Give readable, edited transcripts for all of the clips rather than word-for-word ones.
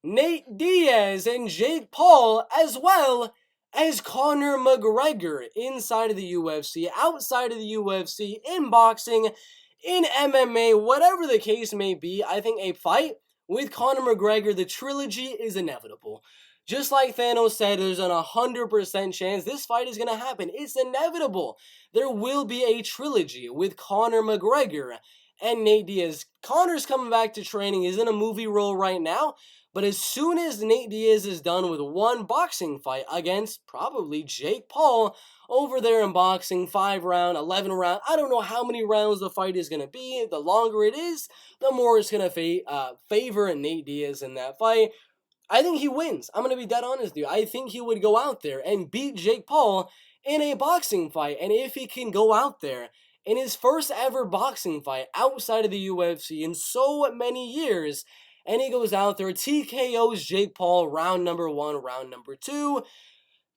Nate Diaz and Jake Paul, as well as Conor McGregor inside of the UFC, outside of the UFC, in boxing, in MMA, whatever the case may be. I think a fight with Conor McGregor, the trilogy, is inevitable. Just like Thanos said, there's an 100% chance this fight is going to happen. It's inevitable. There will be a trilogy with Conor McGregor and Nate Diaz. Conor's coming back to training. He's in a movie role right now. But as soon as Nate Diaz is done with one boxing fight against probably Jake Paul over there in boxing, 5 round, 11 round, I don't know how many rounds the fight is going to be. The longer it is, the more it's going to favor Nate Diaz in that fight. I think he wins. I'm going to be dead honest with you. I think he would go out there and beat Jake Paul in a boxing fight. And if he can go out there in his first ever boxing fight outside of the UFC in so many years, and he goes out there, TKOs Jake Paul, round number 1, round number 2,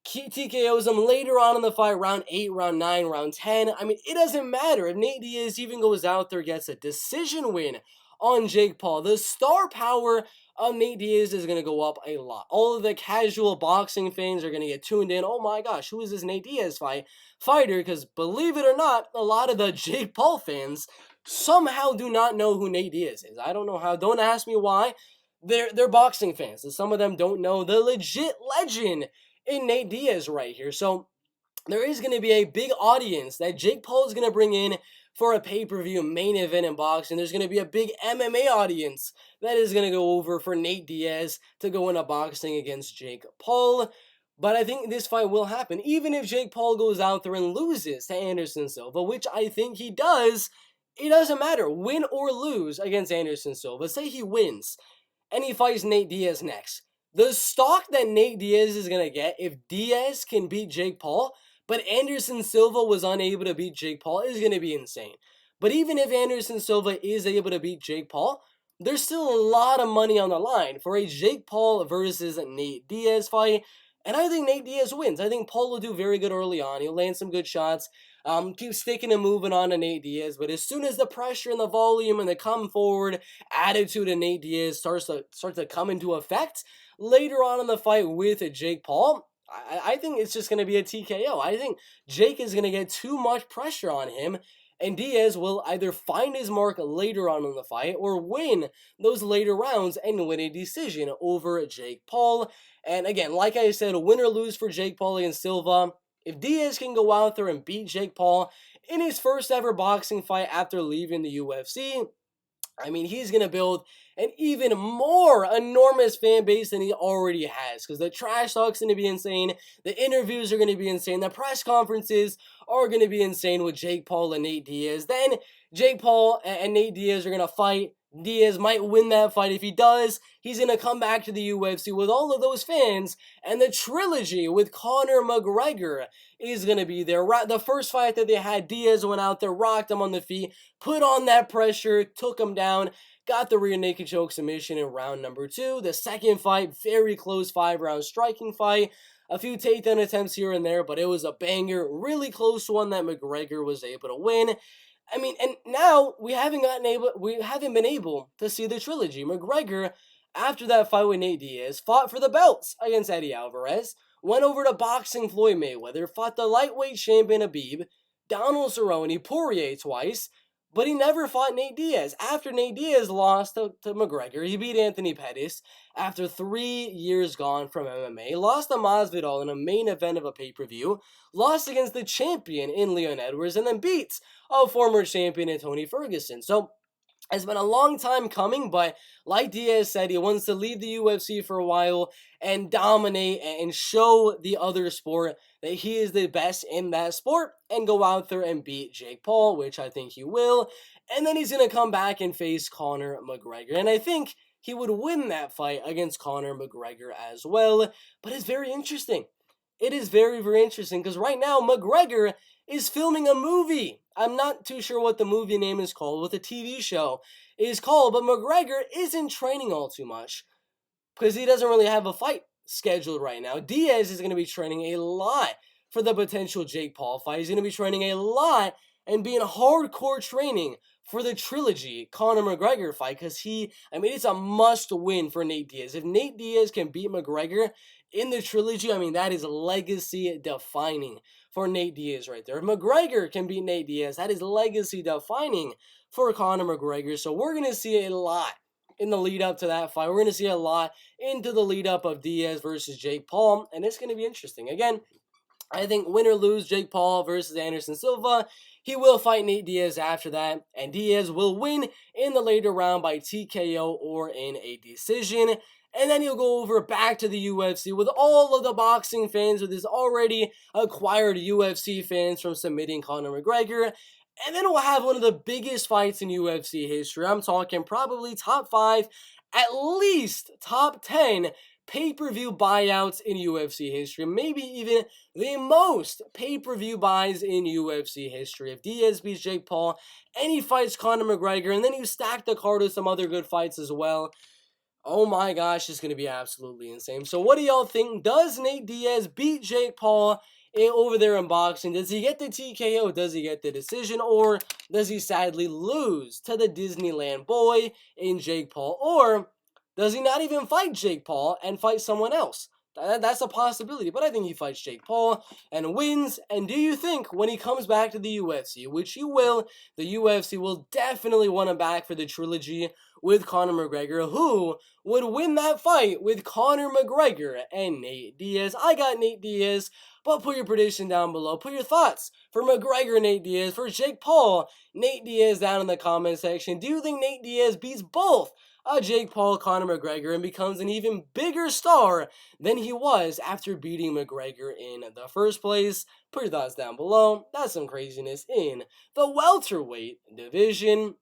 TKOs him later on in the fight, round 8, round 9, round 10. I mean, it doesn't matter if Nate Diaz even goes out there, gets a decision win on Jake Paul. The star power of Nate Diaz is going to go up a lot. All of the casual boxing fans are going to get tuned in. Oh my gosh, who is this Nate Diaz fighter? Because believe it or not, a lot of the Jake Paul fans somehow do not know who Nate Diaz is. I don't know how. Don't ask me why. They're boxing fans, and some of them don't know the legit legend in Nate Diaz right here. So there is going to be a big audience that Jake Paul is going to bring in for a pay-per-view main event in boxing. There's going to be a big MMA audience that is going to go over for Nate Diaz to go into boxing against Jake Paul. But I think this fight will happen. Even if Jake Paul goes out there and loses to Anderson Silva, which I think he does, it doesn't matter. Win or lose against Anderson Silva. Say he wins and he fights Nate Diaz next. The stock that Nate Diaz is going to get if Diaz can beat Jake Paul, but Anderson Silva was unable to beat Jake Paul, is going to be insane. But even if Anderson Silva is able to beat Jake Paul, there's still a lot of money on the line for a Jake Paul versus Nate Diaz fight. And I think Nate Diaz wins. I think Paul will do very good early on. He'll land some good shots. Keep sticking and moving on to Nate Diaz. But as soon as the pressure and the volume and the come forward attitude of Nate Diaz starts to come into effect later on in the fight with Jake Paul, I think it's just going to be a TKO. I think Jake is going to get too much pressure on him, and Diaz will either find his mark later on in the fight or win those later rounds and win a decision over Jake Paul. And again, like I said, win or lose for Jake Paul against Silva. If Diaz can go out there and beat Jake Paul in his first ever boxing fight after leaving the UFC, I mean, he's going to build an even more enormous fan base than he already has, because the trash talk's going to be insane, the interviews are going to be insane, the press conferences are going to be insane with Jake Paul and Nate Diaz. Then Jake Paul and Nate Diaz are going to fight. Diaz might win that fight. If he does, he's going to come back to the UFC with all of those fans, and the trilogy with Conor McGregor is going to be there. The first fight that they had, Diaz went out there, rocked him on the feet, put on that pressure, took him down, got the rear naked choke submission in round number 2. The second fight, very close 5-round striking fight. A few takedown attempts here and there, but it was a banger, really close one that McGregor was able to win. I mean, and now we haven't been able to see the trilogy. McGregor, after that fight with Nate Diaz, fought for the belts against Eddie Alvarez, went over to boxing Floyd Mayweather, fought the lightweight champion Khabib, Donald Cerrone, Poirier twice, but he never fought Nate Diaz. After Nate Diaz lost to McGregor, he beat Anthony Pettis after 3 years gone from MMA, lost to Masvidal in a main event of a pay-per-view, lost against the champion in Leon Edwards, and then beats a former champion in Tony Ferguson. So it's been a long time coming, but like Diaz said, he wants to leave the UFC for a while and dominate and show the other sport that he is the best in that sport and go out there and beat Jake Paul, which I think he will. And then he's going to come back and face Conor McGregor. And I think he would win that fight against Conor McGregor as well. But it's very interesting. It is very, very interesting because right now McGregor is filming a movie. I'm not too sure what the movie name is called, what the TV show is called, but McGregor isn't training all too much because he doesn't really have a fight scheduled right now. Diaz is going to be training a lot for the potential Jake Paul fight. He's going to be training a lot and being hardcore training for the Trilogy Conor McGregor fight, because it's a must win for Nate Diaz. If Nate Diaz can beat McGregor in the Trilogy, that is legacy defining for Nate Diaz right there. If McGregor can beat Nate Diaz, that is legacy defining for Conor McGregor. So we're going to see a lot in the lead up to that fight. We're going to see a lot into the lead up of Diaz versus Jake Paul, and it's going to be interesting. Again, I think win or lose, Jake Paul versus Anderson Silva, he will fight Nate Diaz after that, and Diaz will win in the later round by TKO or in a decision. And then he'll go over back to the UFC with all of the boxing fans, with his already acquired UFC fans from submitting Conor McGregor. And then we'll have one of the biggest fights in UFC history. I'm talking probably top 5, at least top 10 pay-per-view buyouts in UFC history. Maybe even the most pay-per-view buys in UFC history. If Diaz beats Jake Paul and he fights Conor McGregor, and then you stack the card with some other good fights as well, oh my gosh, it's going to be absolutely insane. So what do y'all think? Does Nate Diaz beat Jake Paul over there in boxing? Does he get the TKO? Does he get the decision? Or does he sadly lose to the Disneyland boy in Jake Paul? Or does he not even fight Jake Paul and fight someone else? That's a possibility, but I think he fights Jake Paul and wins. And do you think when he comes back to the UFC, which he will, the UFC will definitely want him back for the Trilogy with Conor McGregor, who would win that fight with Conor McGregor and Nate Diaz? I got Nate Diaz, but put your prediction down below. Put your thoughts for McGregor, Nate Diaz, for Jake Paul, Nate Diaz down in the comment section. Do you think Nate Diaz beats both Jake Paul, Conor McGregor, and becomes an even bigger star than he was after beating McGregor in the first place? Put your thoughts down below. That's some craziness in the welterweight division.